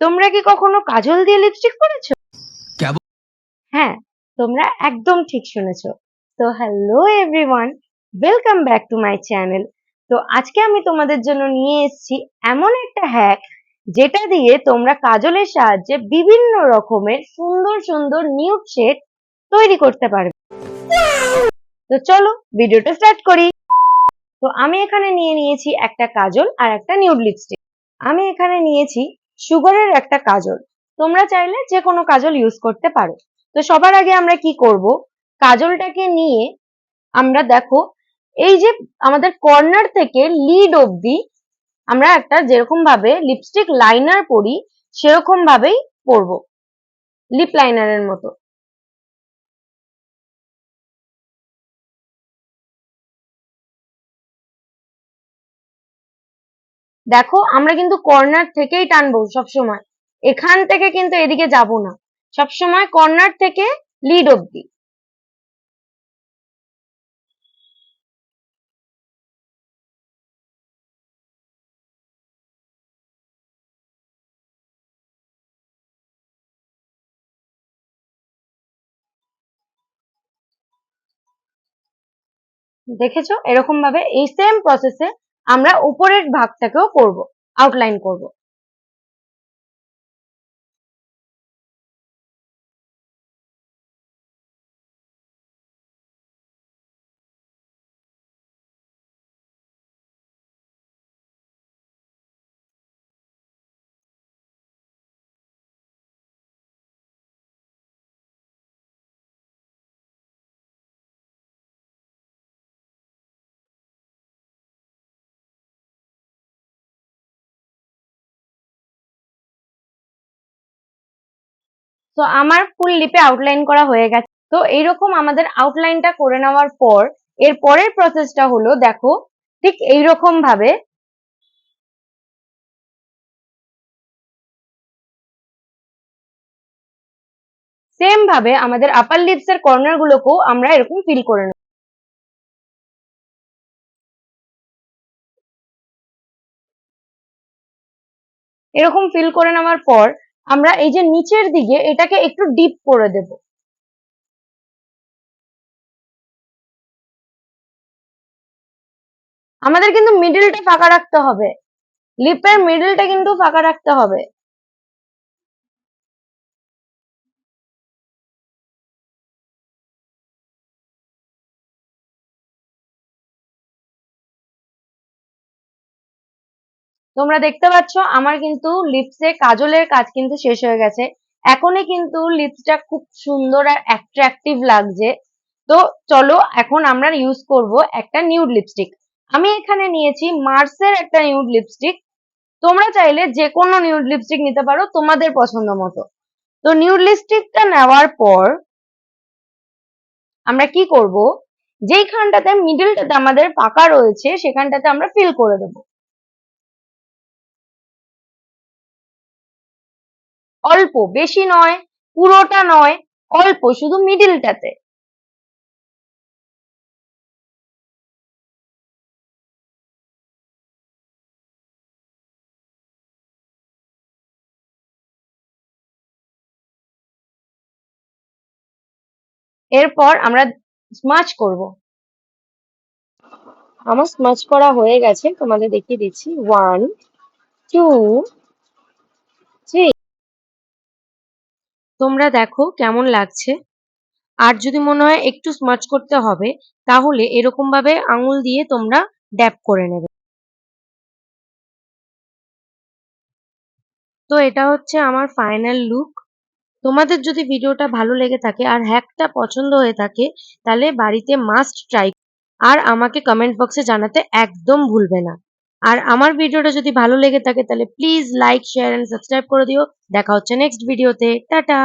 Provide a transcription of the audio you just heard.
তোমরা কি কখনো কাজল দিয়ে লিপস্টিক পরেছো? হ্যাঁ, তোমরা একদম ঠিক শুনেছো। তো hello everyone, welcome back to my channel. তো আজকে আমি তোমাদের জন্য নিয়ে এসেছি এমন একটা হ্যাক যেটা দিয়ে তোমরা কাজলের সাহায্যে বিভিন্ন রকমের সুন্দর সুন্দর নিউড শেড তৈরি করতে পারবে। তো চলো ভিডিওটা স্টার্ট করি। তো আমি এখানে নিয়ে নিয়েছি একটা কাজল আর একটা নিউড লিপস্টিক। আমি এখানে নিয়েছি সুগারের একটা কাজল। তোমরা চাইলে যে কোনো কাজল ইউজ করতে পারো। তো সবার আগে আমরা কি করব, কাজলটাকে নিয়ে আমরা দেখো এই যে আমাদের কর্নার থেকে লিড অবধি আমরা একটা যেরকম ভাবে লিপস্টিক লাইনার পরি সেরকম ভাবেই পরবো, লিপ লাইনারের মতো। দেখো আমরা কিন্তু কর্নার থেকেই টানবো সবসময়, এখান থেকে কিন্তু এদিকে যাব না, সবসময় কর্নার থেকে লিড অবধি। দেখেছো এরকম ভাবে এই সেম প্রসেসে আমরা উপরের ভাগটাকেও করব, আউটলাইন করব। তো আমার ফুল লিপে আউটলাইন করা হয়ে গেছে। তো এইরকম আমাদের আউটলাইনটা করে নেওয়ার পর এর পরের প্রসেসটা হলো দেখো ঠিক এইরকম ভাবে সেম ভাবে আমাদের আপার লিপস এর কর্নার গুলোকেও আমরা এরকম ফিল করে নেব। এরকম ফিল করে নেওয়ার পর আমরা এই যে নিচের দিকে এটাকে একটু ডিপ করে দেব। আমাদের কিন্তু মিডলটা ফাঁকা রাখতে হবে, লিপের মিডলটা কিন্তু ফাঁকা রাখতে হবে। তোমরা দেখতে পাচ্ছ আমার কিন্তু লিপসে কাজলের কাজ কিন্তু শেষ হয়ে গেছে। এখনই কিন্তু লিপসটা খুব সুন্দর আর অ্যাট্রাকটিভ লাগছে। তো চলো এখন আমরা ইউজ করব একটা নিউড লিপস্টিক। আমি এখানে নিয়েছি মার্সের একটা নিউড লিপস্টিক। তোমরা চাইলে যে কোনো নিউড লিপস্টিক নিতে পারো তোমাদের পছন্দ মতো। তো নিউড লিপস্টিকটা নেওয়ার পর আমরা কি করব, যেইখানটাতে মিডলটাতে আমাদের ফাঁকা রয়েছে সেখানটাতে আমরা ফিল করে দেবো। অল্প, বেশি নয়, পুরোটা নয়, অল্প শুধু মিডিলটাতে। এরপর আমরা স্মাচ করব। আমার স্মাচ করা হয়ে গেছে, তোমাদের দেখিয়ে দিচ্ছি। 1 2 3। তোমরা দেখো কেমন লাগছে। আর যদি মনে হয় একটু স্মাচ করতে হবে তাহলে এরকম ভাবে আঙুল দিয়ে তোমরা ড্যাব করে নেবে। তো এটা হচ্ছে আমার ফাইনাল লুক। তোমাদের যদি ভিডিওটা ভালো লেগে থাকে আর হ্যাকটা পছন্দ হয়ে থাকে তাহলে বাড়িতে মাস্ট ট্রাই, আর আমাকে কমেন্ট বক্সে জানাতে একদম ভুলবে না। আর আমার ভিডিওটা যদি ভালো লেগে থাকে তাহলে please like, share and subscribe করে দিও। দেখা হচ্ছে নেক্সট ভিডিওতে। টাটা।